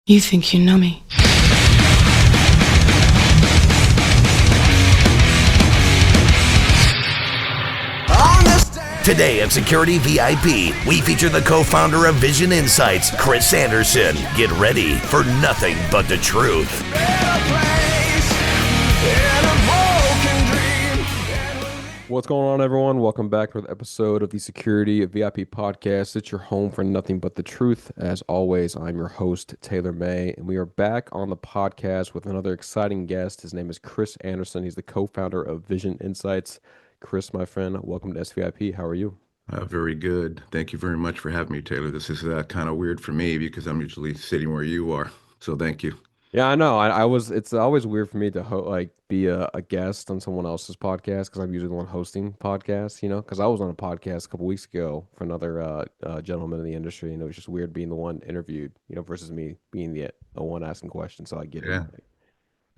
You think you know me. Today at Security VIP, we feature the co-founder of Vision Insites, Chris Anderson. Get ready for nothing but the truth. What's going on, everyone? Welcome back to another episode of the Security VIP podcast. It's your home for nothing but the truth. As always, I'm your host, Taylor May, and we are back on the podcast with another exciting guest. His name is Chris Anderson. He's the co-founder of Vision Insites. Chris, my friend, welcome to SVIP. How are you? Very good. Thank you very much for having me, Taylor. This is kind of weird for me because I'm usually sitting where you are. So thank you. Yeah, I know. I was. It's always weird for me to be a guest on someone else's podcast because I'm usually the one hosting podcasts. Because I was on a podcast a couple weeks ago for another gentleman in the industry, and it was just weird being the one interviewed, versus me being the one asking questions. So I get it. Yeah.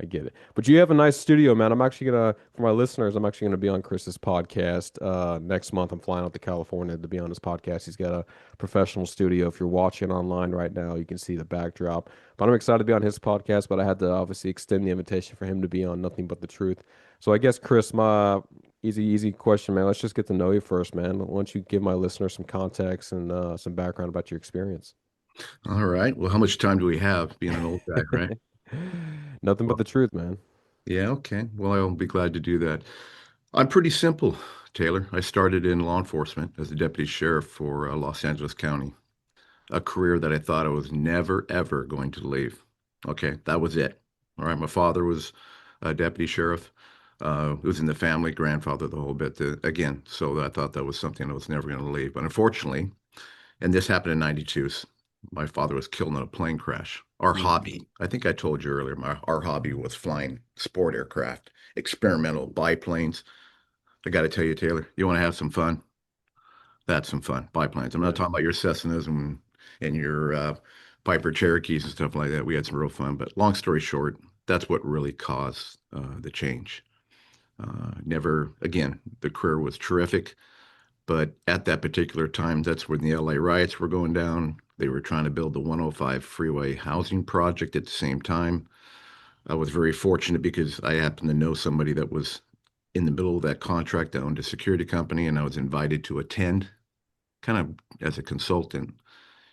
I get it. But you have a nice studio, man. For my listeners, I'm actually gonna be on Chris's podcast next month. I'm flying out to California to be on his podcast. He's got a professional studio. If you're watching online right now, you can see the backdrop. But I'm excited to be on his podcast, but I had to obviously extend the invitation for him to be on Nothing But the Truth. So I guess, Chris, my easy question, man. Let's just get to know you first, man. Why don't you give my listeners some context and some background about your experience? All right. Well, how much time do we have being an old guy, right? Nothing but Well, the truth, man. yeah, okay. Well, I'll be glad to do that. I'm pretty simple, Taylor. I started in law enforcement as a deputy sheriff for Los Angeles County, a career that I thought I was never, ever going to leave. Okay, that was it. All right. My father was a deputy sheriff. It was in the family, grandfather, the whole bit. Again, so I thought that was something I was never going to leave. But unfortunately, and this happened in 92. My father was killed in a plane crash. Our hobby, I think I told you earlier, our hobby was flying sport aircraft, experimental biplanes. I got to tell you, Taylor, you want to have some fun? That's some fun. Biplanes. I'm not talking about your Cessnas and your Piper Cherokees and stuff like that. We had some real fun. But long story short, that's what really caused the change. Never, again, the career was terrific. But at that particular time, that's when the LA riots were going down. They were trying to build the 105 freeway housing project at the same time. I was very fortunate because I happened to know somebody that was in the middle of that contract that owned a security company, and I was invited to attend kind of as a consultant.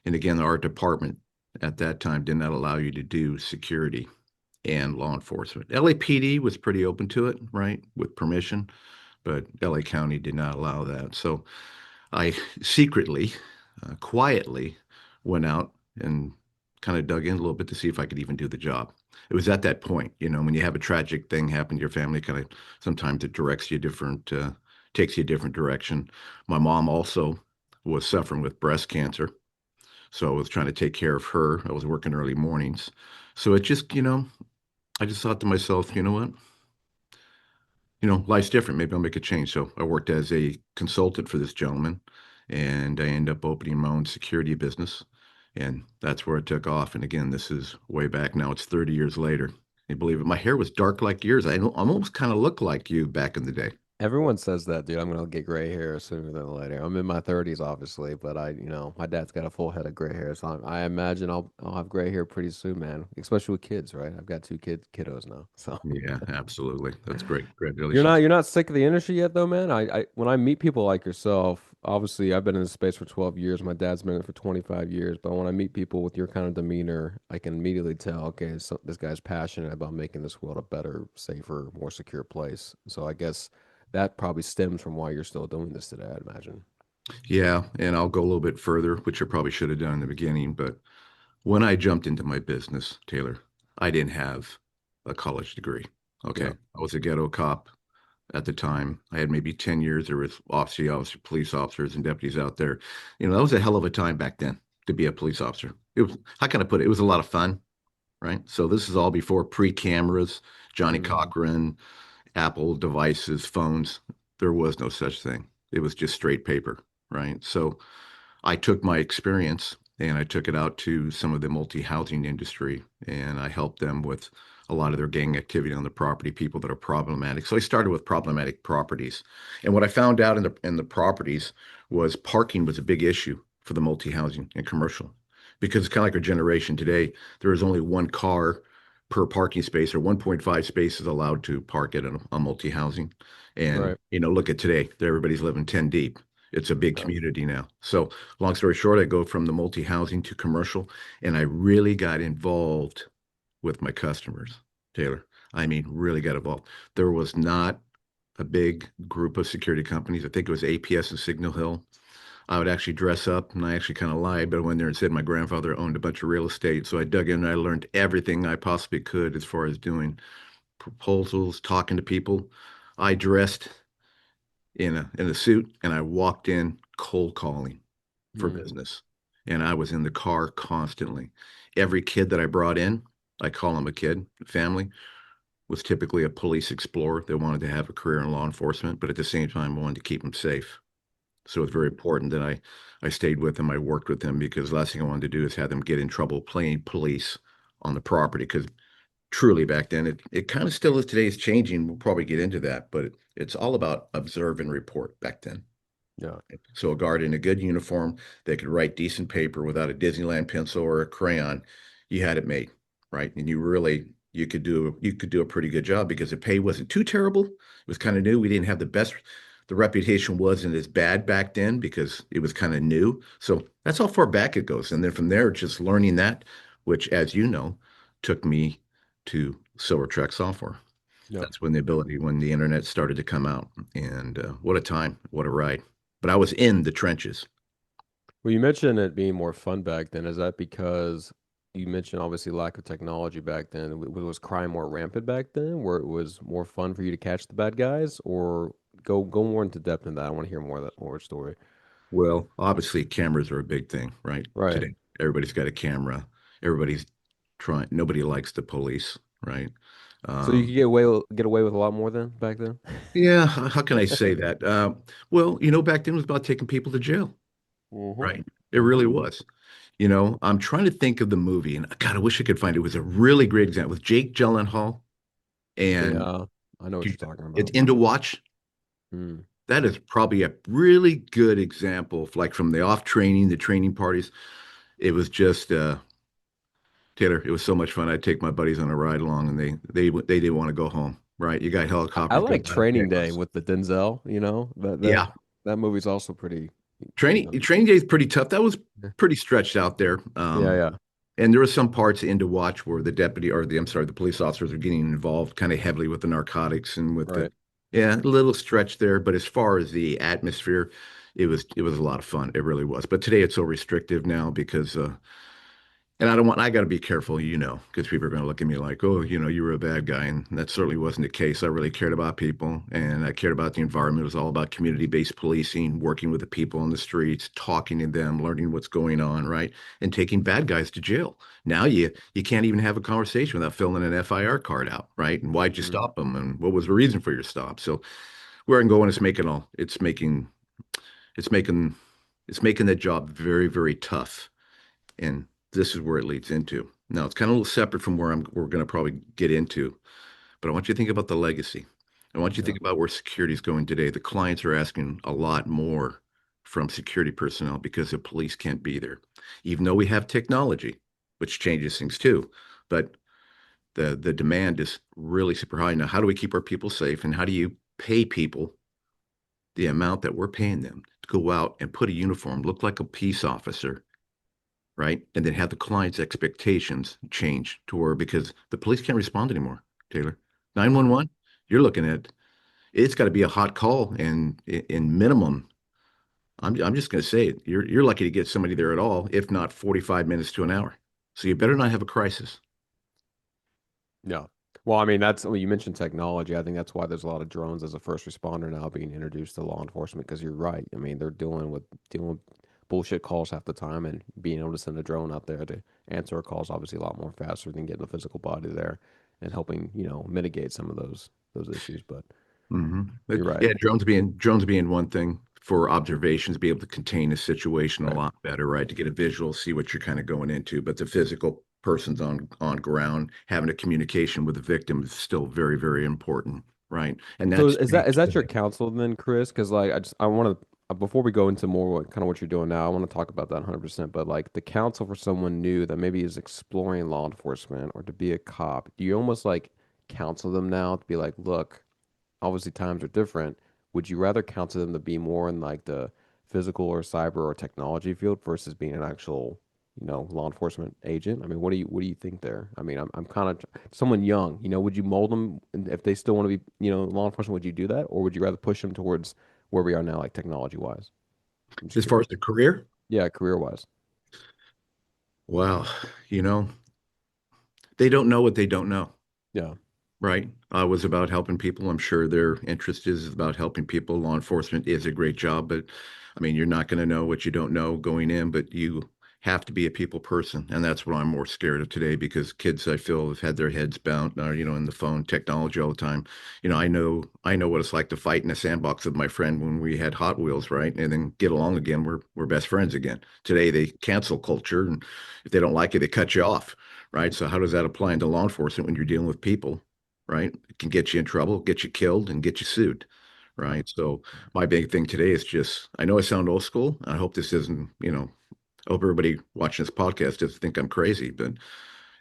And again, our department at that time did not allow you to do security and law enforcement. LAPD was pretty open to it, right, with permission, but LA County did not allow that. So I secretly, quietly went out and kind of dug in a little bit to see if I could even do the job. It was at that point, when you have a tragic thing happen to your family, kind of sometimes it directs you different, takes you a different direction. My mom also was suffering with breast cancer. So I was trying to take care of her. I was working early mornings. So it just, I just thought to myself, you know what? Life's different. Maybe I'll make a change. So I worked as a consultant for this gentleman, and I ended up opening my own security business. And that's where it took off. And again, this is way back now. It's 30 years later. Can you believe it? My hair was dark like yours. I almost kind of looked like you back in the day. Everyone says that, dude. I'm gonna get gray hair sooner than later. I'm in my 30s, obviously, but my dad's got a full head of gray hair, so I imagine I'll have gray hair pretty soon, man. Especially with kids, right? I've got two kiddos now, so Yeah, absolutely. That's great. you're not Congratulations. you're not sick of the industry yet, though, man. I when I meet people like yourself, obviously I've been in this space for 12 years. My dad's been in it for 25 years, but when I meet people with your kind of demeanor, I can immediately tell, okay, so this guy's passionate about making this world a better, safer, more secure place. So I guess that probably stems from why you're still doing this today, I'd imagine. Yeah, and I'll go a little bit further, which I probably should have done in the beginning. But when I jumped into my business, Taylor, I didn't have a college degree. Okay. Yeah. I was a ghetto cop at the time. I had maybe 10 years. There was police officers and deputies out there. That was a hell of a time back then to be a police officer. It was, how can I put it? It was a lot of fun, right? So this is all before pre-cameras, Johnny Mhm. Cochran, Apple devices, phones. There was no such thing. It was just straight paper, right? So I took my experience and I took it out to some of the multi-housing industry, and I helped them with a lot of their gang activity on the property, people that are problematic. So I started with problematic properties. And what I found out in the properties was parking was a big issue for the multi-housing and commercial. because it's kind of like our generation today. There is only one car per parking space, or 1.5 spaces allowed to park at a multi-housing. And, Right. look at today, everybody's living 10 deep. It's a big Yeah. community now. So, long story short, I go from the multi-housing to commercial, and I really got involved with my customers, Taylor. I mean, really got involved. There was not a big group of security companies. I think it was APS and Signal Hill. I would actually dress up, and I actually kind of lied, but I went there and said my grandfather owned a bunch of real estate. So I dug in and I learned everything I possibly could as far as doing proposals, talking to people. I dressed in a suit, and I walked in cold calling for Mm. business. And I was in the car constantly. Every kid that I brought in, I call him a kid, family, was typically a police explorer. They wanted to have a career in law enforcement, but at the same time wanted to keep them safe. So it's very important that I stayed with them. I worked with them because the last thing I wanted to do is have them get in trouble playing police on the property. Because truly back then, it kind of still is today. It's changing. We'll probably get into that, but it's all about observe and report back then. Yeah. So a guard in a good uniform that could write decent paper without a Disneyland pencil or a crayon, you had it made, right? And you could do a pretty good job because the pay wasn't too terrible. It was kind of new. We didn't have the reputation wasn't as bad back then because it was kind of new. So that's how far back it goes. And then from there, just learning that, which, as you know, took me to Silver Track Software. Yeah. That's when the internet started to come out. And what a time, what a ride. But I was in the trenches. Well, you mentioned it being more fun back then. Is that because you mentioned obviously lack of technology back then? Was crime more rampant back then, where it was more fun for you to catch the bad guys, or go more into depth in that? I want to hear more of that more story. Well, obviously, cameras are a big thing, right? Right. Today, everybody's got a camera. Everybody's trying, nobody likes the police, right? So you Um, could get away with a lot more than back then. yeah, how can I say that? Well, back then it was about taking people to jail, Mm-hmm. right? It really Mm-hmm. was. I'm trying to think of the movie, and God, I wish I could find it. It was a really great example with Jake Gyllenhaal, and Yeah, I know what you're talking it's about. In to Watch. Mm. That is probably a really good example of like from the off training, the training parties. It was just Taylor, it was so much fun. I'd take my buddies on a ride along, and they didn't want to go home, right? You got I helicopters like going out of Training Day chaos. with the Denzel. Yeah, That movie's also pretty. You training know. training day is pretty tough. That was pretty stretched out there. Yeah, yeah, And there were some parts in to watch where the deputy or I'm sorry, the police officers are getting involved kind of heavily with the narcotics and with the, right. yeah, a little stretch there. But as far as the atmosphere, it was a lot of fun. It really was. But today it's so restrictive now because and I got to be careful, because people are going to look at me like, oh, you were a bad guy. And that certainly wasn't the case. I really cared about people and I cared about the environment. It was all about community-based policing, working with the people on the streets, talking to them, learning what's going on, right? And taking bad guys to jail. Now you can't even have a conversation without filling an FIR card out, right? And why'd you Mm. stop them? And what was the reason for your stop? So where I'm going, it's making, it's making that job very, very tough. And this is where it leads into. Now, it's kind of a little separate from where we're going to probably get into, but I want you to think about the legacy. I want you to Yeah. think about where security is going today. The clients are asking a lot more from security personnel because the police can't be there. Even though we have technology, which changes things too, but the demand is really super high. Now, how do we keep our people safe, and how do you pay people the amount that we're paying them to go out and put a uniform, look like a peace officer, right? And then have the client's expectations change to where because the police can't respond anymore, Taylor. 911, you're looking at it's got to be a hot call and in minimum, I'm just going to say it. You're lucky to get somebody there at all, if not 45 minutes to an hour. So you better not have a crisis. Yeah. Well, I mean, you mentioned technology. I think that's why there's a lot of drones as a first responder now being introduced to law enforcement because you're right. I mean, they're dealing with bullshit calls half the time, and being able to send a drone out there to answer a call is obviously a lot more faster than getting a physical body there and helping, mitigate some of those issues. But But you're right. yeah, drones being one thing for observations, be able to contain a situation a Right. lot better, right? To get a visual, see what you're kind of going into. But the physical person's on ground, having a communication with the victim is still very, very important, right? And So that's is that changed is that your today. counsel then, Chris? Because like I before we go into more kind of what you're doing now, I want to talk about that 100%. But like the counsel for someone new that maybe is exploring law enforcement or to be a cop, do you almost like counsel them now to be like, look, obviously times are different. Would you rather counsel them to be more in like the physical or cyber or technology field versus being an actual, law enforcement agent? I mean, what do you think there? I mean, I'm kind of someone young, would you mold them if they still want to be, law enforcement, would you do that? Or would you rather push them towards where we are now, like technology wise? I'm just As far as curious. the career, Yeah, career wise. wow, you know, they don't know what they don't know. Yeah. Right. I was about helping people. I'm sure their interest is about helping people. Law enforcement is a great job, but I mean, you're not going to know what you don't know going in, but you have to be a people person. And that's what I'm more scared of today because kids I feel have had their heads bound, in the phone technology all the time. I know what it's like to fight in a sandbox with my friend when we had Hot Wheels, right? And then get along again. We're best friends again. Today they cancel culture, and if they don't like it, they cut you off, right? So how does that apply into law enforcement when you're dealing with people? Right? It can get you in trouble, get you killed, and get you sued, right? So my big thing today is just, I know I sound old school. I hope this isn't, I hope everybody watching this podcast doesn't think I'm crazy, but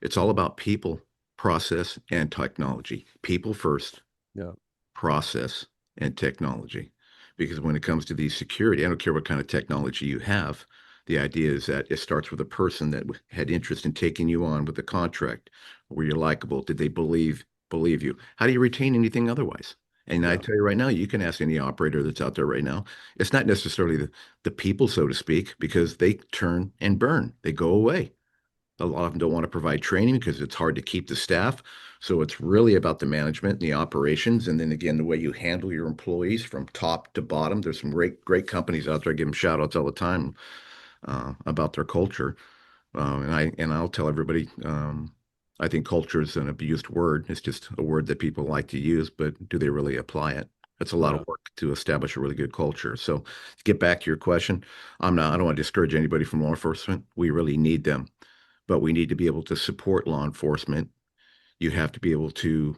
it's all about people, process, and technology. People first, Yeah. process, and technology. Because when it comes to the security, I don't care what kind of technology you have. The idea is that it starts with a person that had interest in taking you on with the contract. Were you likable? Did they believe you? How do you retain anything otherwise? And I Yeah. tell you right now, you can ask any operator that's out there right now. It's not necessarily the people, so to speak, because they turn and burn. They go away. A lot of them don't want to provide training because it's hard to keep the staff. So it's really about the management and the operations. And then again, the way you handle your employees from top to bottom. There's some great companies out there. I give them shout outs all the time about their culture. I'll tell everybody, I think culture is an abused word. It's just a word that people like to use, but do they really apply it? It's a lot of Yeah. work to establish a really good culture. So to get back to your question, I don't want to discourage anybody from law enforcement. We really need them, but we need to be able to support law enforcement. You have to be able to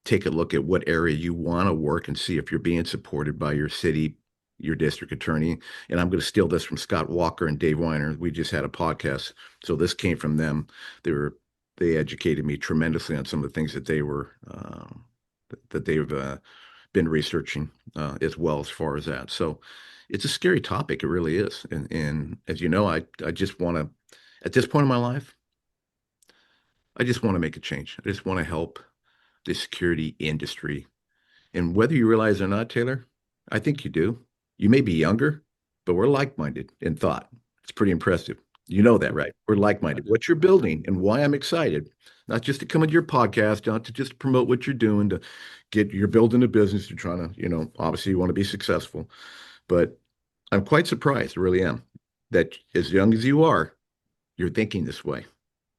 take a look at what area you want to work and see if you're being supported by your city, your district attorney. And I'm going to steal this from Scott Walker and Dave Weiner. We just had a podcast. So this came from them. They educated me tremendously on some of the things that they've been researching as well as far as that. So it's a scary topic. It really is. And as you know, I just want to, at this point in my life, I just want to make a change. I just want to help the security industry. And whether you realize it or not, Taylor, I think you do. You may be younger, but we're like-minded in thought. It's pretty impressive. You know that, right? We're I like-minded. do. What you're building and why I'm excited, not just to come into your podcast, not to just promote what you're doing, you're building a business, you're trying to, obviously you want to be successful. But I'm quite surprised, I really am, that as young as you are, you're thinking this way.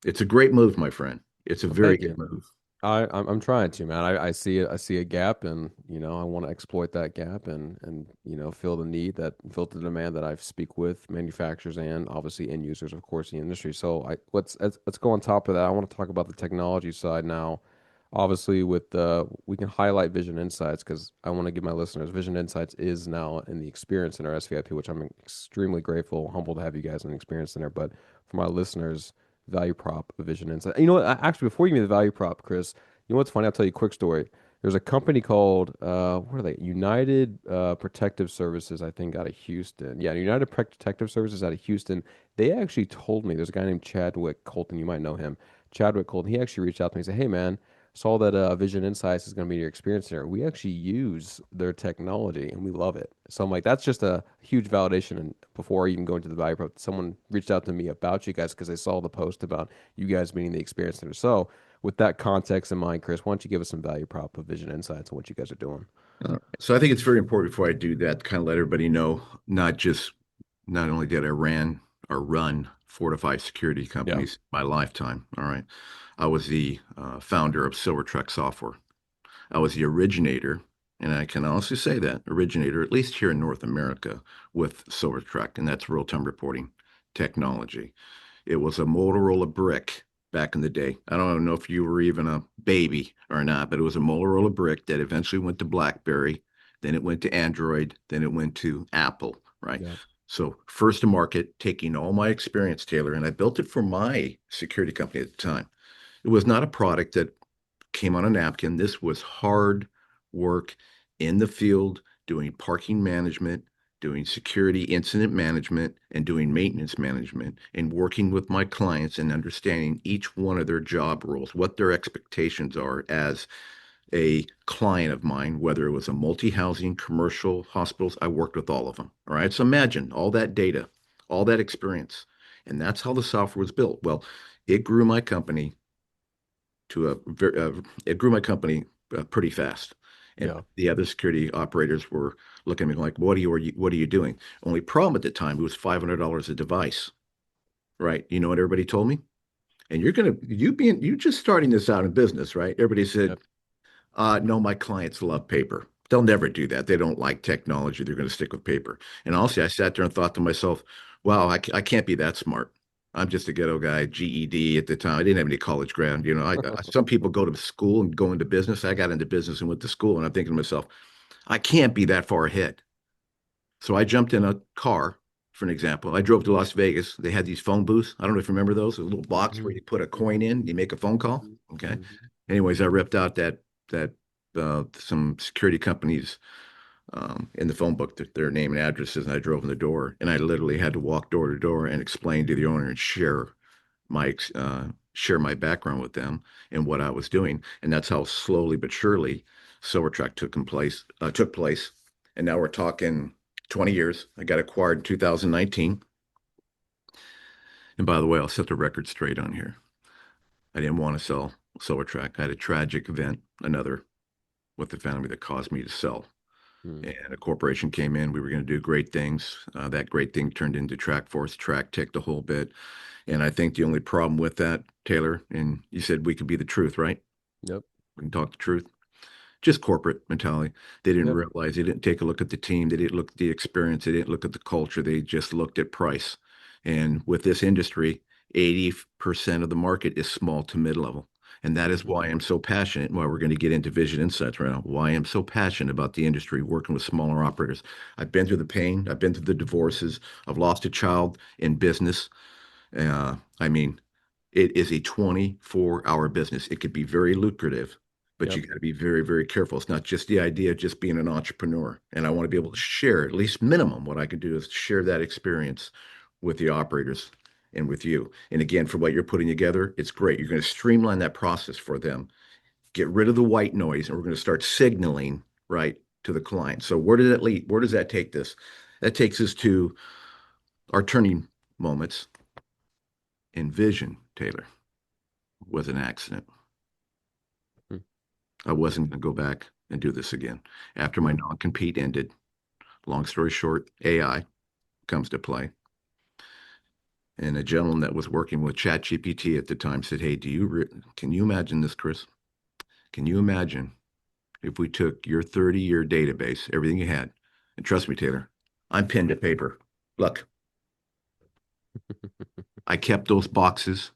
It's a great move, my friend. It's a Well, very thank good you. move. I'm trying to, man. I see it. I see a gap, and I want to exploit that gap, and fill the need fill the demand that I speak with manufacturers and obviously end users, of course, in the industry. So let's go on top of that. I want to talk about the technology side now. Obviously, we can highlight Vision Insights because I want to give my listeners Vision Insights is now in the Experience Center SVIP, which I'm extremely grateful, humbled to have you guys in the Experience Center. But for my listeners, value prop of Vision Insight. You know what? Actually, before you give me the value prop, Chris, you know what's funny? I'll tell you a quick story. There's a company called what are they? United Protective Services, I think, out of Houston. Yeah, United Protective Services out of Houston. They actually told me there's a guy named Chadwick Colton. You might know him. Chadwick Colton. He actually reached out to me and said, "Hey, man, saw that Vision Insights is going to be your experience there. We actually use their technology and we love it." So I'm like, that's just a huge validation. And before I even go into the value prop, someone reached out to me about you guys because they saw the post about you guys being the experience center. So with that context in mind, Chris, why don't you give us some value prop of Vision Insights and what you guys are doing? So I think it's very important before I do that, to kind of let everybody know, not only did I run 4 to 5 security Yeah. companies in my lifetime. All right. I was the founder of Silver Truck Software. I was the originator, and I can honestly say that originator, at least here in North America, with Silver Truck, and that's real-time reporting technology. It was a Motorola brick back in the day. I don't know if you were even a baby or not, but it was a Motorola brick that eventually went to BlackBerry, then it went to Android, then it went to Apple, right? Yeah. So first to market, taking all my experience, Taylor, and I built it for my security company at the time. It was not a product that came on a napkin. This was hard work in the field, doing parking management, doing security incident management, and doing maintenance management, and working with my clients and understanding each one of their job roles, what their expectations are as a client of mine, whether it was a multi-housing, commercial, hospitals. I worked with all of them. All right. So imagine all that data, all that experience. And that's how the software was built. Well, it grew my company to it grew my company pretty fast. And Yeah. the other security operators were looking at me like, what are you doing? Only problem at the time, it was $500 a device, right? You know what everybody told me? And you just starting this out in business, right? Everybody said, Yep. no, my clients love paper. They'll never do that. They don't like technology. They're going to stick with paper. And honestly, I sat there and thought to myself, wow, I can't be that smart. I'm just a ghetto guy, GED at the time. I didn't have any college grad. You know, some people go to school and go into business. I got into business and went to school. And I'm thinking to myself, I can't be that far ahead. So I jumped in a car, for an example. I drove to Las Vegas. They had these phone booths. I don't know if you remember those, a little box where Mhm. you put a coin in, you make a phone call. Okay. Mhm. Anyways, I ripped out that some security companies in the phone book, their name and addresses, and I drove in the door, and I literally had to walk door to door and explain to the owner and share my background with them and what I was doing, and that's how slowly but surely SilverTrack took place, and now we're talking 20 years. I got acquired in 2019, and by the way, I'll set the record straight on here. I didn't want to sell SilverTrack. I had a tragic event, another with the family that caused me to sell. Mhm. And a corporation came in. We were going to do great things. That great thing turned into Track Force, Track Tech, the whole bit. And I think the only problem with that, Taylor, and you said we could be the truth, right? Yep. We can talk the truth. Just corporate mentality. They didn't Yep. realize, they didn't take a look at the team. They didn't look at the experience. They didn't look at the culture. They just looked at price. And with this industry, 80% of the market is small to mid level. And that is Mhm. why I'm so passionate, why we're going to get into Vision Insights right now, why I'm so passionate about the industry, working with smaller operators. I've been through the pain, I've been through the divorces, I've lost a child in business. I mean, it is a 24-hour business. It could be very lucrative, but you Yep. got to be very, very careful. It's not just the idea of just being an entrepreneur. And I want to be able to Mhm. share, at least minimum, what I can do is share that experience with the operators and with you. And again, for what you're putting together, it's great. You're going to streamline that process for them, get rid of the white noise, and we're going to start signaling right to the client. So where did that lead? Where does that take this? That takes us to our turning moments in vision, Taylor, was an accident. Mhm. I wasn't going to go back and do this again. After my Yeah. non-compete ended, long story short, AI comes to play. And a gentleman that was working with ChatGPT at the time said, "Hey, can you imagine this, Chris? Can you imagine if we took your 30-year database, everything you had, and trust me, Taylor, I'm pinned to paper. Look, I kept those boxes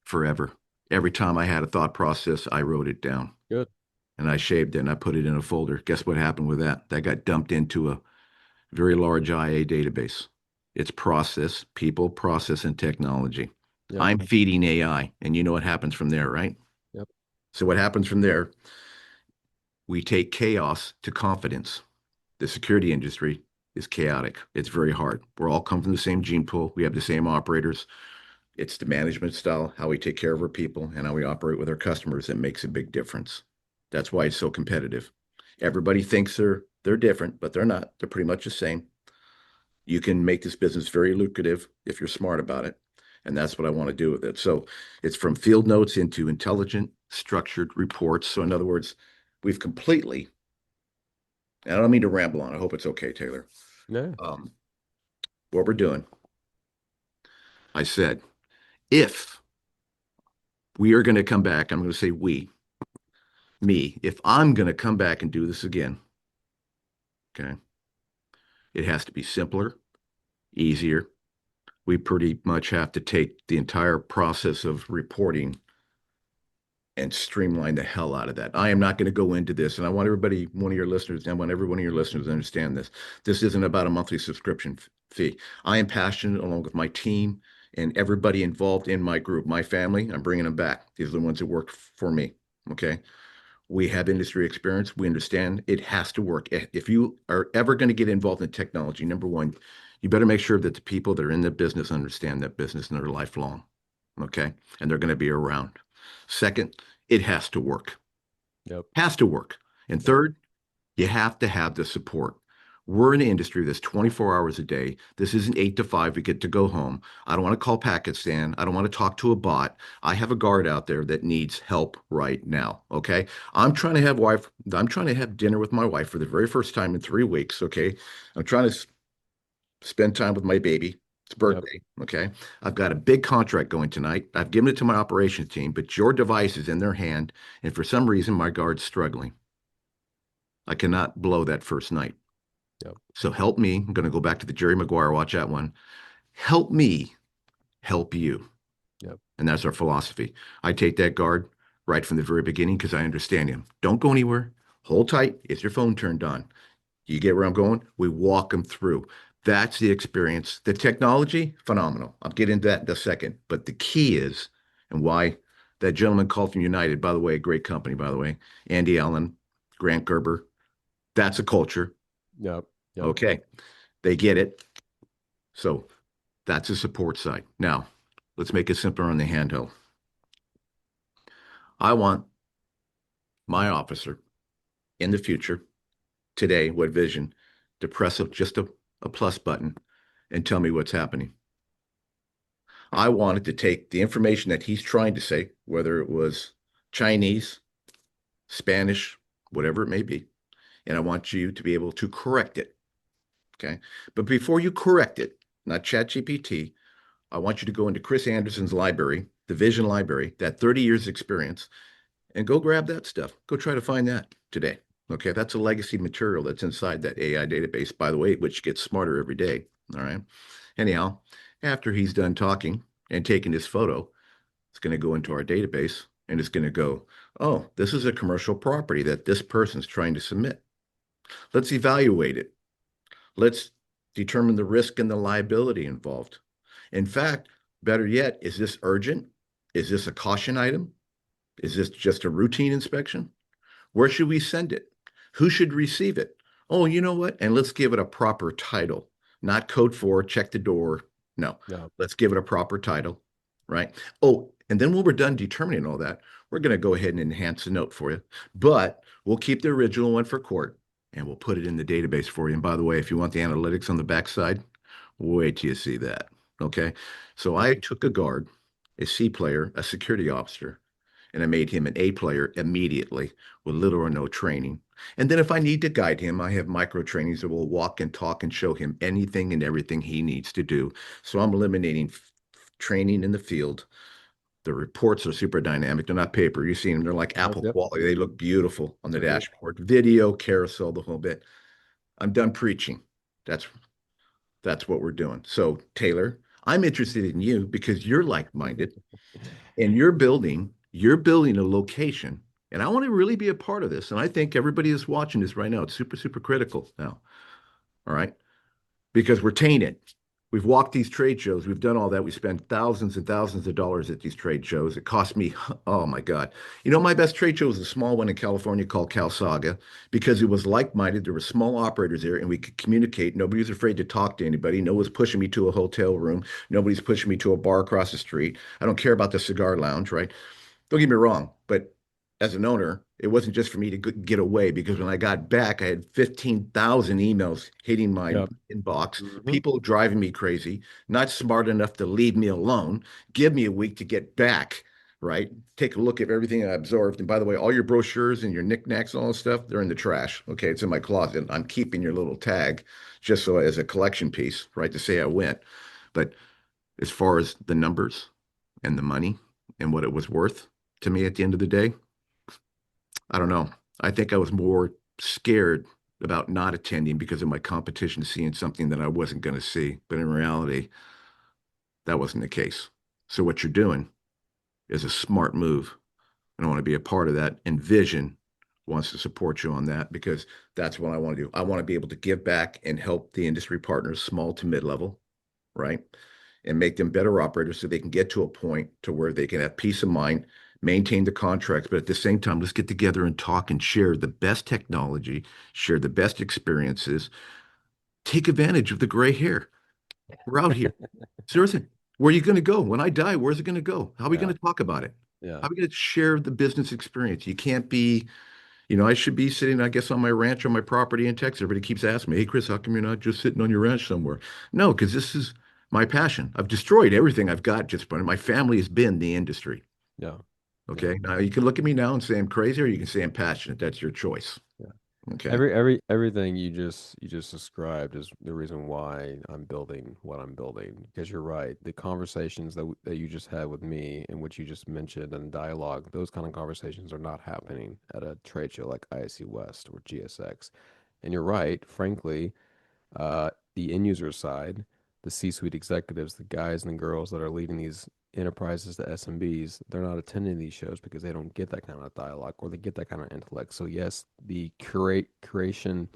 forever. Every time I had a thought process, I wrote it down Good. and I shaved it and I put it in a folder. Guess what happened with that? That got dumped into a very large IA database. It's process, people, process, and technology. Yep. I'm feeding AI, and you know what happens from there, right? Yep. So, what happens from there? We take chaos to confidence. The security industry is chaotic. It's very hard. We're all come from the same gene pool. We have the same operators. It's the management style, how we take care of our people, and how we operate with our customers that makes a big difference. That's why it's so competitive. Everybody thinks they're different, but they're not. They're pretty much the same. You can make this business very lucrative if you're smart about it. And that's what I want to do with it. So it's from field notes into intelligent, structured reports. So, in other words, we've completely, and I don't mean to ramble on, I hope it's okay, Taylor. Yeah. Um, what we're doing, I said, if we are going to come back, I'm going to say me, if I'm going to come back and do this again, okay, it has to be simpler, easier. We pretty much have to take the entire process of reporting and streamline the hell out of that. I am not going to go into this, and I want everybody, one of your listeners, and I want every one of your listeners to understand this. This isn't about a monthly subscription fee. I am passionate, along with my team and everybody involved in my group, my family. I'm bringing them back. These are the ones that work for me. Okay. We have industry experience. We understand it has to work. If you are ever going to get involved in technology, number one, you better make sure that the people that are in the business understand that business and they're lifelong. Okay. And they're going to be around. Second, it has to work. Yep. Has to work. And third, you have to have the support. We're in an industry that's 24 hours a day. This isn't 8 to 5. We get to go home. I don't want to call Pakistan. I don't want to talk to a bot. I have a guard out there that needs help right now. Okay. I'm trying to have dinner with my wife for the very first time in 3 weeks. Okay. I'm trying to spend time with my baby. It's birthday. Yep. Okay. I've got a big contract going tonight. I've given it to my operations team, but your device is in their hand. And for some reason, my guard's struggling. I cannot blow that first night. Yep. So help me. I'm going to go back to the Jerry Maguire. Watch that one. Help me help you. Yep. And that's our philosophy. I take that guard right from the very beginning because I understand him. Don't go anywhere. Hold tight. Is your phone turned on? You get where I'm going? We walk them through. That's the experience. The technology, phenomenal. I'll get into that in a second. But the key is, and why that gentleman called from United, by the way, great company, by the way, Andy Allen, Grant Gerber, that's a culture. Yep. Okay. They get it. So that's the support side. Now, let's make it simpler on the handheld. I want my officer in the future, today, what vision, to press just a plus button and tell me what's happening. I wanted to take the information that he's trying to say, whether it was Chinese, Spanish, whatever it may be, and I want you to be able to correct it. Okay. But before you correct it, not ChatGPT, I want you to go into Chris Anderson's library, the Vision Library, that 30 years experience, and go grab that stuff. Go try to find that today. Okay. That's a legacy material that's inside that AI database, by the way, which gets smarter every day. All right. Anyhow, after he's done talking and taking his photo, it's going to go into our database and it's going to go, oh, this is a commercial property that this person's trying to submit. Let's evaluate it. Let's determine the risk and the liability involved. In fact, better yet, is this urgent? Is this a caution item? Is this just a routine inspection? Where should we send it? Who should receive it? Oh, you know what? And let's give it a proper title, not code 4, check the door. No, let's give it a proper title, right? Oh, and then when we're done determining all that, we're going to go ahead and enhance the note for you, but we'll keep the original one for court. And we'll put it in the database for you. And by the way, if you want the analytics on the backside, wait till you see that. Okay. So I took a guard, a C player, a security officer, and I made him an A player immediately with little or no training. And then if I need to guide him, I have micro trainings that will walk and talk and show him anything and everything he needs to do. So I'm eliminating training in the field. The reports are super dynamic. They're not paper. You've seen them. They're like Apple quality. They look beautiful on the dashboard. Video, carousel, the whole bit. I'm done preaching. That's what we're doing. So, Taylor, I'm interested in you because you're like-minded and you're building a location. And I want to really be a part of this. And I think everybody is watching this right now. It's super, super critical now. All right. Because we're tainted. We've walked these trade shows. We've done all that. We spent thousands and thousands of dollars at these trade shows. It cost me, oh my God. You know, my best trade show was a small one in California called CalSaga because it was like-minded. There were small operators there and we could communicate. Nobody was afraid to talk to anybody. No one's pushing me to a hotel room. Nobody's pushing me to a bar across the street. I don't care about the cigar lounge, right? Don't get me wrong, but as an owner, it wasn't just for me to get away because when I got back, I had 15,000 emails hitting my inbox, people driving me crazy, not smart enough to leave me alone, give me a week to get back, right? Take a look at everything I absorbed. And by the way, all your brochures and your knickknacks and all this stuff, they're in the trash. Okay, it's in my closet. I'm keeping your little tag just so as a collection piece, right, to say I went. But as far as the numbers and the money and what it was worth to me at the end of the day, I don't know. I think I was more scared about not attending because of my competition seeing something that I wasn't going to see. But in reality, that wasn't the case. So what you're doing is a smart move. and I want to be a part of that. And Vision wants to support you on that because that's what I want to do. I want to be able to give back and help the industry partners, small to mid-level, right? And make them better operators so they can get to a point to where they can have peace of mind, maintain the contracts, but at the same time, let's get together and talk and share the best technology, share the best experiences, take advantage of the gray hair. We're out here. Seriously, where are you going to go? When I die, where's it going to go? How are we Yeah. going to talk about it? Yeah. How are we going to share the business experience? You can't be, I should be sitting, I guess, on my ranch on my property in Texas. Everybody keeps asking me, hey, Chris, how come you're not just sitting on your ranch somewhere? No, because this is my passion. I've destroyed everything I've got just, but my family has been the industry. Yeah. Yeah. Okay. Now you can look at me now and say I'm crazy, or you can say I'm passionate. That's your choice. Yeah. Okay. Everything you just described is the reason why I'm building what I'm building. Because you're right, the conversations that you just had with me and which you just mentioned and dialogue, those kind of conversations are not happening at a trade show like ISC West or GSX. And you're right, frankly, the end user side, the C-suite executives, the guys and the girls that are leading these enterprises, the SMBs, they're not attending these shows because they don't get that kind of dialogue or they get that kind of intellect. So yes, the creation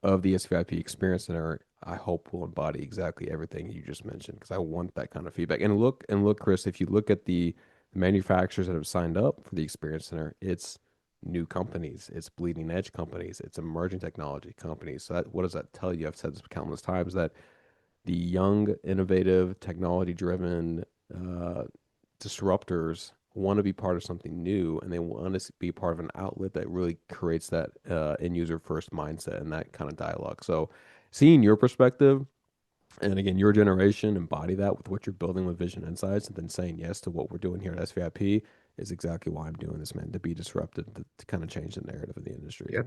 of the SVIP Experience Center, I hope will embody exactly everything you just mentioned because I want that kind of feedback. And look, Chris, if you look at the manufacturers that have signed up for the Experience Center, it's new companies, it's bleeding edge companies, it's emerging technology companies. So what does that tell you? I've said this countless times that the young, innovative, technology driven disruptors want to be part of something new and they want to be part of an outlet that really creates that end user first mindset and that kind of dialogue. So, seeing your perspective and again, your generation embody that with what you're building with Vision Insights and then saying yes to what we're doing here at SVIP is exactly why I'm doing this, man, to be disruptive, to kind of change the narrative of the industry. Yeah.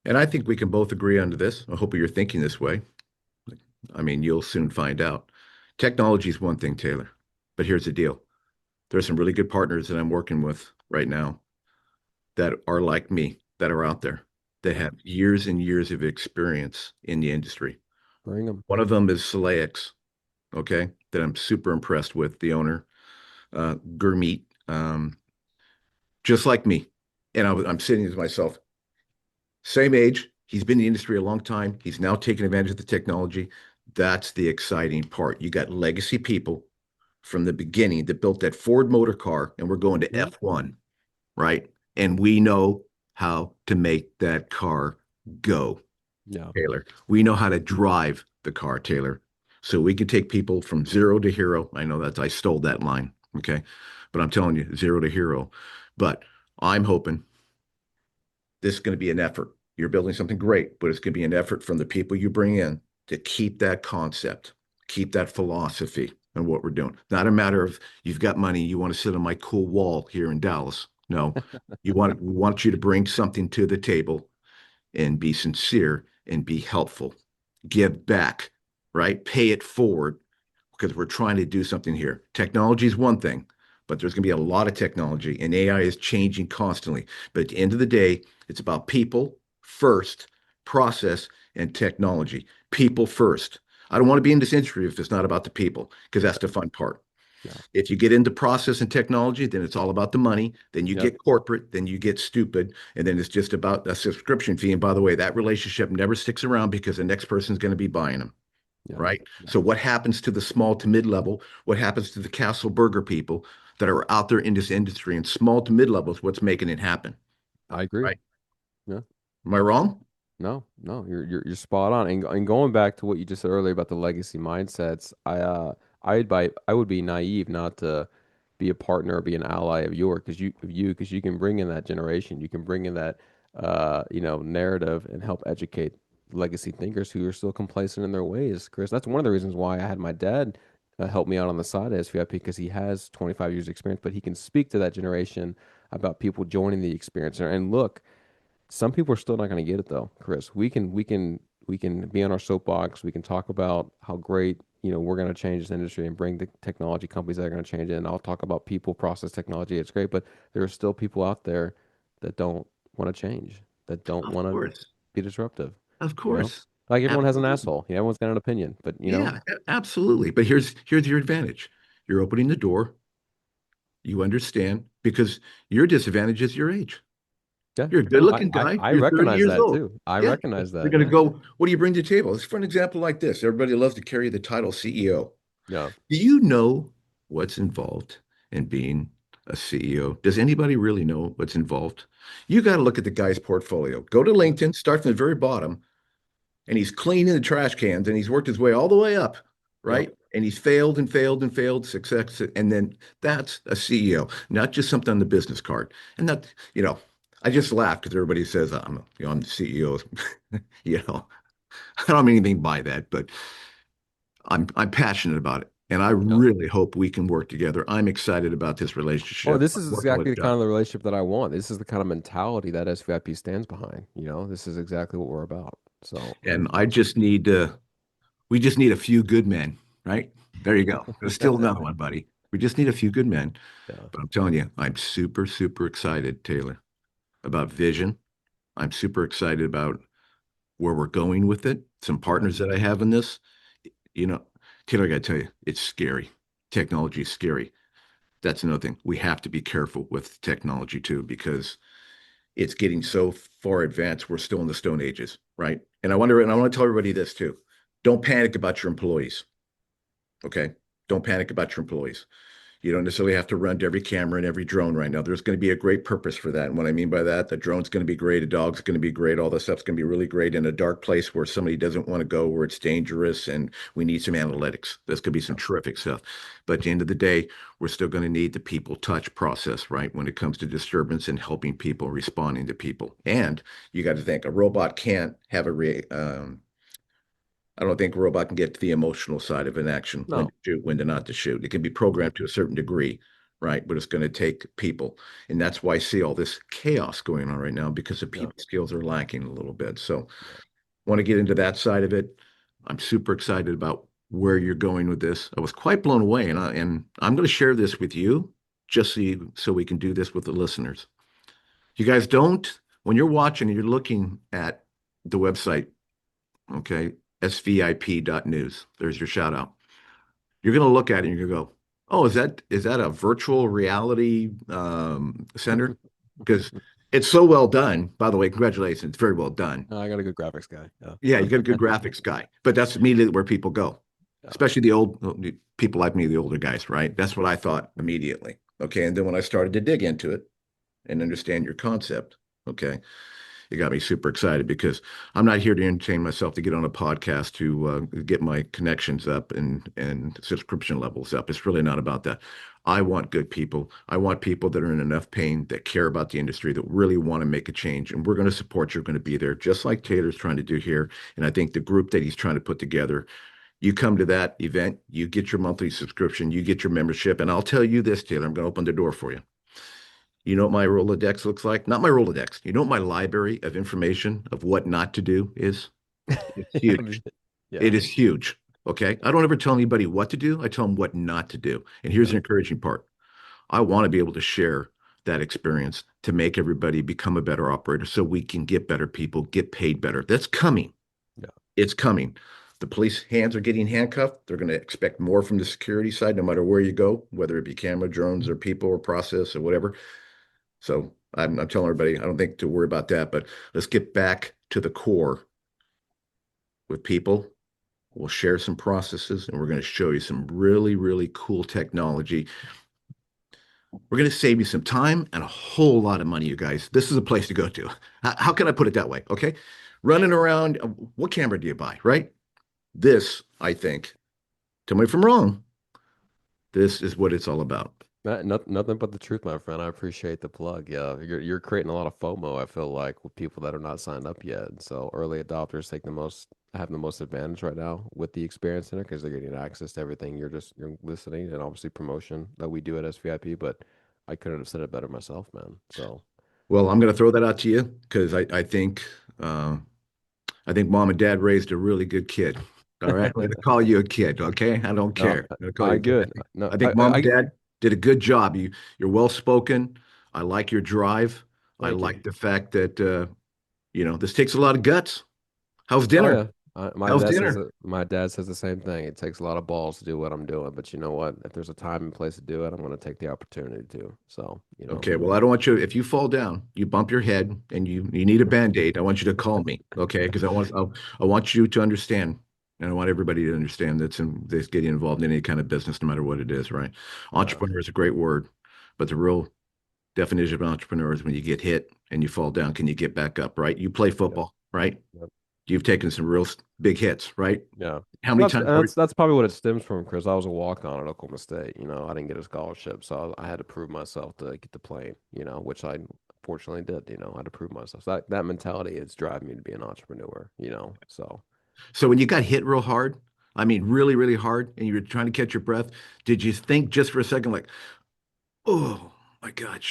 And I think we can both agree on this. I hope you're thinking this way. I mean, you'll soon find out. Technology is one thing, Taylor, but here's the deal. There's some really good partners that I'm working with right now that are like me, that are out there, that Yeah. have years and years of experience in the industry. Bring them. One of them is Soleix, okay, that I'm super impressed with, the owner, Gurmeet, just like me. And I'm sitting to myself, same age. He's been in the industry a long time. He's now taking advantage of the technology. That's the exciting part. You got legacy people from the beginning that built that Ford motor car, and we're going to Mhm. F1, right? And we know how to make that car go, Yeah. Taylor. We know how to drive the car, Taylor. So we can take people from zero to hero. I know that I stole that line, okay? But I'm telling you, zero to hero. But I'm hoping this is going to be an effort. You're building something great, but it's going to be an effort from the people you bring in to keep that concept, keep that philosophy and what we're doing. Not a matter of you've got money, you want to sit on my cool wall here in Dallas. No, we want you to bring something to the table and be sincere and be helpful. Give back, right? Pay it forward because we're trying to do something here. Technology is one thing, but there's going to be a lot of technology and AI is changing constantly. But at the end of the day, it's about people first, process, and technology. People first. I don't want to be in this industry if it's not about the people, because that's the fun part. Yeah. If you get into process and technology, then it's all about the money. Then you Yep. get corporate, then you get stupid, and then it's just about a subscription fee. And by the way, that relationship never sticks around because the next person's going to be buying them, Yeah. right? Yeah. So what happens to the small to mid level? What happens to the Castle Burger people that are out there in this industry and small to mid levels? What's making it happen, I agree. right? Yeah. Am I wrong? No, no, you're spot on. And going back to what you just said earlier about the legacy mindsets, I would be naive not to be a partner or be an ally of yours because you can bring in that generation, you can bring in that narrative and help educate legacy thinkers who are still complacent in their ways. Chris, that's one of the reasons why I had my dad help me out on the side at SVIP because he has 25 years experience, but he can speak to that generation about people joining the experience. And look, some people are still not going to get it though, Chris. We can be on our soapbox. We can talk about how great, we're going to change this industry and bring the technology companies that are going to change it. And I'll talk about people, process, technology. It's great, but there are still people out there that don't want to change, that don't Of want to course. be disruptive, Of you know? course. Like everyone has an Absolutely. asshole. Everyone's got an opinion, but Yeah, absolutely. But here's your advantage. You're opening the door. You understand because your disadvantage is your age. Yeah, You're a no, good-looking guy. I You're 30 recognize years that old. too. I Yeah. recognize They're that. going to Yeah, go, what do you bring to the table? Let's for an example like this. Everybody loves to carry the title CEO. yeah. Do you know what's involved in being a CEO? Does anybody really know what's involved? You got to look at the guy's portfolio. Go to LinkedIn, start from the very bottom, and he's cleaning the trash cans and he's worked his way all the way up, Yep. right? And he's failed and failed and failed, success. And then that's a CEO, not just something on the business card. And that, I just laugh because everybody says I'm the CEO. I don't mean anything by that, but I'm passionate about it. And I Yeah. really hope we can work together. I'm excited about this Oh, relationship. this is Working exactly with the kind John. of the relationship that I want. This is the kind of mentality that SVIP stands behind. This is exactly what we're about. So And I'm we just need a few good men, right? There you go. There's still another one, buddy. We just need a few good men. yeah. But I'm telling you, I'm super, super excited, Taylor, about vision. I'm super excited about where we're going with it. Some Yeah. partners that I have in this, you know, Taylor, I got to tell you, it's scary. Technology is scary. That's another thing. We have to be careful with technology too, because it's getting so far advanced. We're still in the Stone Ages, right? And I want to tell everybody this too. Don't panic about your employees. Okay. Don't panic about your employees. You don't necessarily have to run to every camera and every drone right now. There's going to be a great purpose for that. And what I mean by that, the drone's going to be great, a dog's going to be great, all this stuff's going to be really great in a dark place where somebody doesn't want to go, where it's dangerous, and we need some analytics. There's going to be some terrific stuff. But at the end of the day, we're still going to need the people touch process, right? When it comes to disturbance and helping people, responding to people. And you got to think a robot can't have I don't think a robot can get to the emotional side of an action, when No. to shoot, when to not to shoot. It can be No. programmed to a certain degree, right? But it's going to take people. And that's why I see all this chaos going on right now, because the Yeah. people skills are lacking a little bit. So Yeah. want to get into that side of it. I'm super excited about where you're going with this. I was quite blown away, and I'm going to share this with you just so we can do this with the listeners. You guys don't, when you're watching and you're looking at the website, okay, svip.news. There's your shout out. You're going to look at it and you're going to go, oh, is that a virtual reality center? Because it's so well done. By the way, congratulations. It's very well done. No, I got a good graphics guy. Yeah, you got a Yeah. good graphics guy. But that's immediately where people go, Yeah. especially the old people like me, the older guys, right? That's what I thought immediately. Okay. And then when I started to dig into it and understand your concept, okay, it got me super excited because I'm not here to entertain myself to get on a podcast to get my connections up and subscription levels up. It's really not about that. I want good people. I want people that are in enough pain, that care about the industry, that really want to make a change. And we're going to support you. We're going to be there, just like Taylor's trying to do here. And I think the group that he's trying to put together, you come to that event, you get your monthly subscription, you get your membership. And I'll tell you this, Taylor, I'm going to open the door for you. You know what my Rolodex looks like? Not my Rolodex. You know what my library of information of what not to do is? It's huge. Yeah. It is huge. Okay. I don't ever tell anybody what to do. I tell them what not to do. And here's Yeah. the encouraging part. I want to be able to share that experience to make everybody become a better operator so we can get better people, get paid better. That's coming. Yeah. It's coming. The police hands are getting handcuffed. They're going to expect more from the security side, no matter where you go, whether it be camera, drones, or people, or process, or whatever. So I'm telling everybody, I don't think to worry about that, but let's get back to the core with people. We'll share some processes and we're going to show you some really, really cool technology. We're going to save you some time and a whole lot of money, you guys. This is a place to go to. How can I put it that way? Okay. Running around, what camera do you buy, right? This, I think, tell me if I'm wrong, this is what it's all about. Nothing but the truth, my friend. I appreciate the plug. Yeah, you're creating a lot of FOMO, I feel like, with people that are not signed up yet. And so early adopters have the most advantage right now with the experience center because they're getting access to everything. You're listening and obviously promotion that we do at SVIP, but I couldn't have said it better myself, man. So Well, I'm going to throw that out to you because uh, I think mom and dad raised a really good kid. All right. I'm going to call you a kid. Okay. I don't no, care. I'm going to call you a kid. good. No, I think mom and I dad did a good job. You're well spoken. I like your drive. I thank you. like the fact that, this takes a lot of guts. How's Oh dinner? yeah. How's dinner? My dad says the same thing. It takes a lot of balls to do what I'm doing, but you know what? If there's a time and place to do it, I'm going to take the opportunity to. So, Okay, well, I don't want you, if you fall down, you bump your head and you need a Band-Aid, I want you to call me, okay? Because I want you to understand, and I want everybody to understand that's getting involved in any kind of business, no matter what it is, right? yeah, Entrepreneur is a great word, but the real definition of an entrepreneur is when you get hit and you fall down, can you get back up, right? You play yeah, football, right? yeah. You've taken some real big hits, right? Yeah. How many That's times? that's probably what it stems from, Chris. I was a walk-on at Oklahoma State. I didn't get a scholarship, so I had to prove myself to get the plane. Which I fortunately did. I had to prove myself. So that mentality is driving me to be an entrepreneur. So So when you got hit real hard, I mean, really, really hard, and you were trying to catch your breath, did you think just for a second, like, oh my God,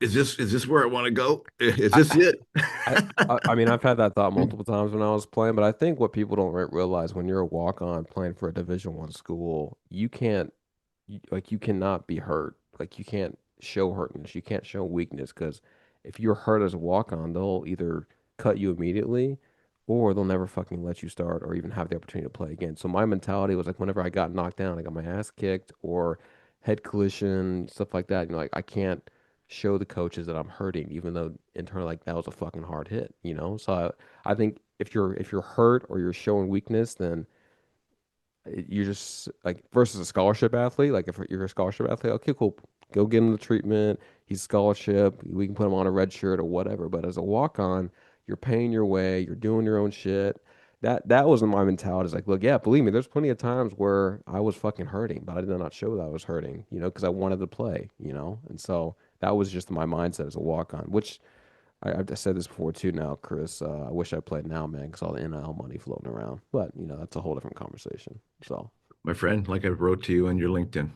is this where I want to go? Is I, this it? I, I mean, I've had that thought multiple times when I was playing, but I think what people don't realize when you're a walk-on playing for a Division I school, you can't, you cannot be hurt. Like you can't show hurtness. You can't show weakness because if you're hurt as a walk-on, they'll either cut you immediately or they'll never fucking let you start or even have the opportunity to play again. So my mentality was like whenever I got knocked down, I got my ass kicked or head collision, stuff like that. Like I can't show the coaches that I'm hurting, even though internally like that was a fucking hard hit. So I think if you're hurt or you're showing weakness, then you're just like versus a scholarship athlete. Like if you're a scholarship athlete, okay, cool, go get him the treatment. He's scholarship. We can put him on a red shirt or whatever. But as a walk on, you're paying your way. You're doing your own shit. That was my mentality. It's like, look, yeah, believe me, there's plenty of times where I was fucking hurting, but I did not show that I was hurting, because I wanted to play. And so that was just my mindset as a walk on, which I've said this before too now, Chris. I wish I played now, man, because all the NIL money floating around. But, that's a whole different conversation. So, My friend, like I wrote to you on your LinkedIn,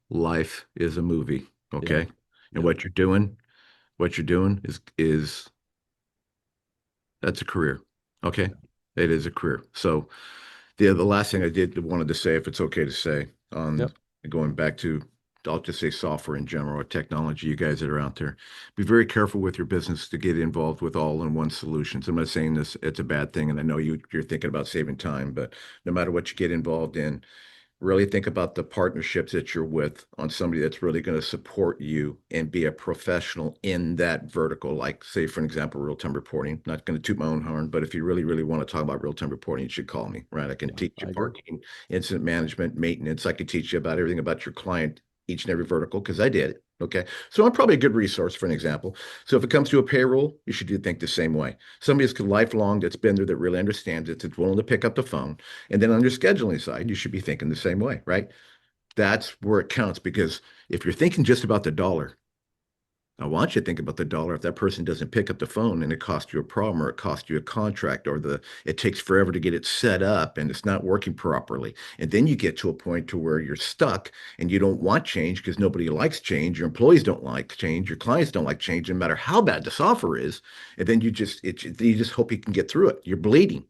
life is a movie, yeah, okay? And yeah, what you're doing is that's a career, okay? yeah, It is a career. So the last thing I wanted to say, if it's okay to say, on yep. going back to, I'll just say software in general or technology, you guys that are out there, be very careful with your business to get involved with all-in-one solutions. I'm not saying this, it's a bad thing, and I know you're thinking about saving time, but no matter what you get involved in, really think about the partnerships that you're with on somebody that's really going to support you and be a professional in that vertical. Like, say, for an example, real-time reporting. Not going to toot my own horn, but if you really, really want to talk about real-time reporting, you should call me, right? I can Yeah, teach you I agree. parking, incident management, maintenance. I can teach you about everything about your client, each and every vertical, because I did it. Okay. So I'm probably a good resource for an example. So if it comes to a payroll, you should think the same way. Somebody that's lifelong, that's been there, that really understands it, that's willing to pick up the phone. And then on your scheduling side, you should be thinking the same way, right? That's where it counts, because if you're thinking just about the dollar, I want you to think about the dollar. If that person doesn't pick up the phone and it costs you a problem, or it costs you a contract, or it takes forever to get it set up and it's not working properly. And then you get to a point to where you're stuck and you don't want change because nobody likes change. Your employees don't like change. Your clients don't like change, no matter how bad the software is. And then you just hope you can get through it. You're bleeding,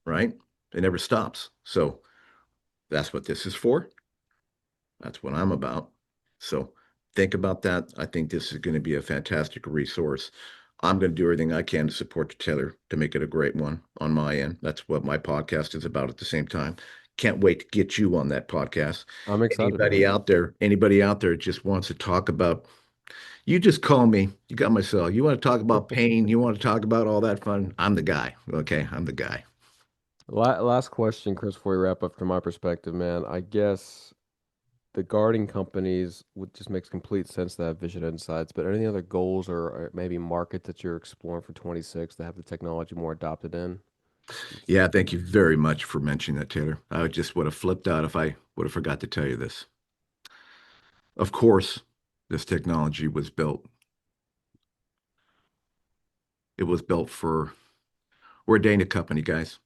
right? It never stops. So that's what this is for. That's what I'm about. So think about that. I think this is going to be a fantastic resource. I'm going to do everything I can to support Taylor to make it a great one on my end. That's what my podcast is about at the same time. Can't wait to get you on that podcast. I'm excited, man. Anybody out there just wants to talk about, you just call me. You got my cell. You want to talk about pain, you want to talk about all that fun, I'm the guy. Okay, I'm the guy. Last question, Chris, before we wrap up from my perspective, man. I guess the guarding companies would just makes complete sense to have Vision Insights, but any other goals or maybe market that you're exploring for 26 to have the technology more adopted in? Yeah, thank you very much for mentioning that, Taylor. I just would have flipped out if I would have forgot to tell you this. Of course, this technology was built. It was built for, we're a data company, guys.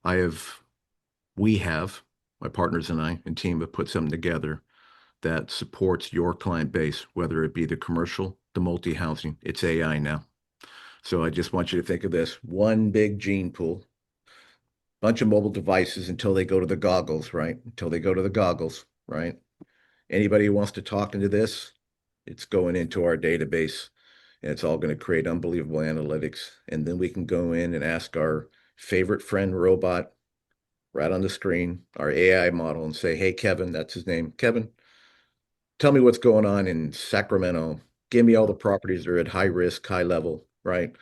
I have, we have, my partners and I and team have put something together that supports your client base, whether it be the commercial, the multi-housing. It's AI now. So I just want you to think of this one big gene pool, bunch of mobile devices until they go to the goggles, right? Until they go to the goggles, right? Anybody who wants to talk into this, it's going into our database, and it's all going to create unbelievable analytics. And then we can go in and ask our favorite friend robot right on the screen, our AI model, and say, hey, Kevin, that's his name. Kevin, tell me what's going on in Sacramento. Give me all the properties that are at high risk, high level, right?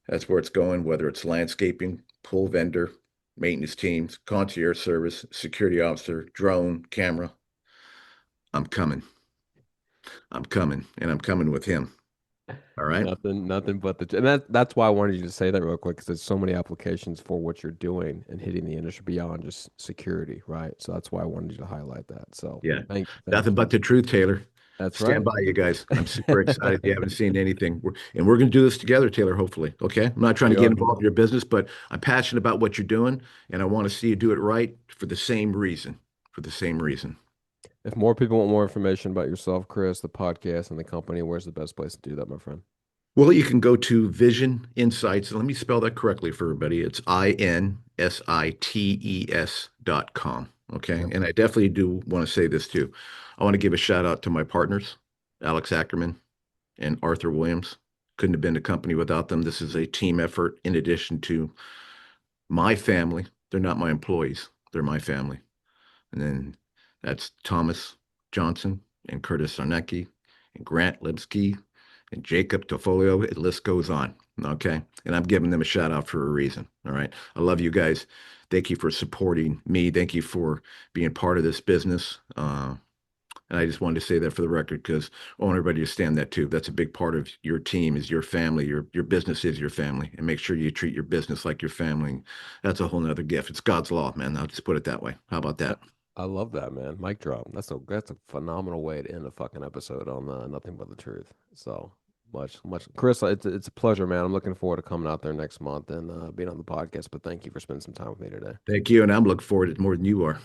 That's where it's going, whether it's landscaping, pool vendor, maintenance teams, concierge service, security officer, drone, camera. I'm coming. I'm coming, and I'm coming with him. All right. Nothing but and that's why I wanted you to say that real quick because there's so many applications for what you're doing and hitting the industry beyond just security, right? So that's why I wanted you to highlight that. So Yeah. thank Nothing you. but the truth, Taylor. That's Stand right. by, you guys. I'm super excited. You haven't seen anything. We're going to do this together, Taylor, hopefully. Okay. I'm not trying to We get are. involved in your business, but I'm passionate about what you're doing, and I want to see you do it right for the same reason. For the same reason. If more people want more information about yourself, Chris, the podcast, and the company, where's the best place to do that, my friend? Well, you can go to Vision Insights. And let me spell that correctly for everybody. It's INSITES.com. Okay. Yep. And I definitely do want to say this too. I want to give a shout out to my partners, Alex Ackerman and Arthur Williams. Couldn't have been a company without them. This is a team effort in addition to my family. They're not my employees, they're my family. And then that's Thomas Johnson and Curtis Sarnecki and Grant Lipsky and Jacob Tofolio. The list goes on. Okay. And I'm giving them a shout out for a reason. All right. I love you guys. Thank you for supporting me. Thank you for being part of this business. And I just wanted to say that for the record because I want everybody to stand that too. That's a big part of your team is your family. Your business is your family. And make sure you treat your business like your family. That's a whole nother gift. It's God's law, man. I'll just put it that way. How about that? I love that, man. Mic drop. That's a phenomenal way to end a fucking episode on nothing but the truth. So much, Chris. It's a pleasure, man. I'm looking forward to coming out there next month and being on the podcast. But thank you for spending some time with me today. Thank you. And I'm looking forward to it more than you are.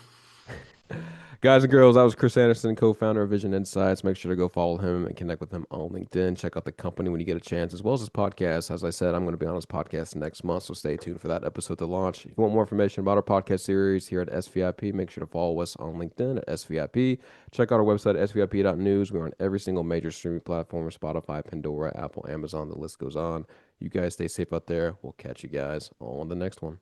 Guys and girls, I was Chris Anderson, co-founder of Vision Insights. Make sure to go follow him and connect with him on LinkedIn. Check out the company when you get a chance, as well as his podcast. As I said, I'm going to be on his podcast next month, so stay tuned for that episode to launch. If you want more information about our podcast series here at SVIP, make sure to follow us on LinkedIn at SVIP. Check out our website at svip.news. We're on every single major streaming platform, Spotify, Pandora, Apple, Amazon. The list goes on. You guys stay safe out there. We'll catch you guys on the next one.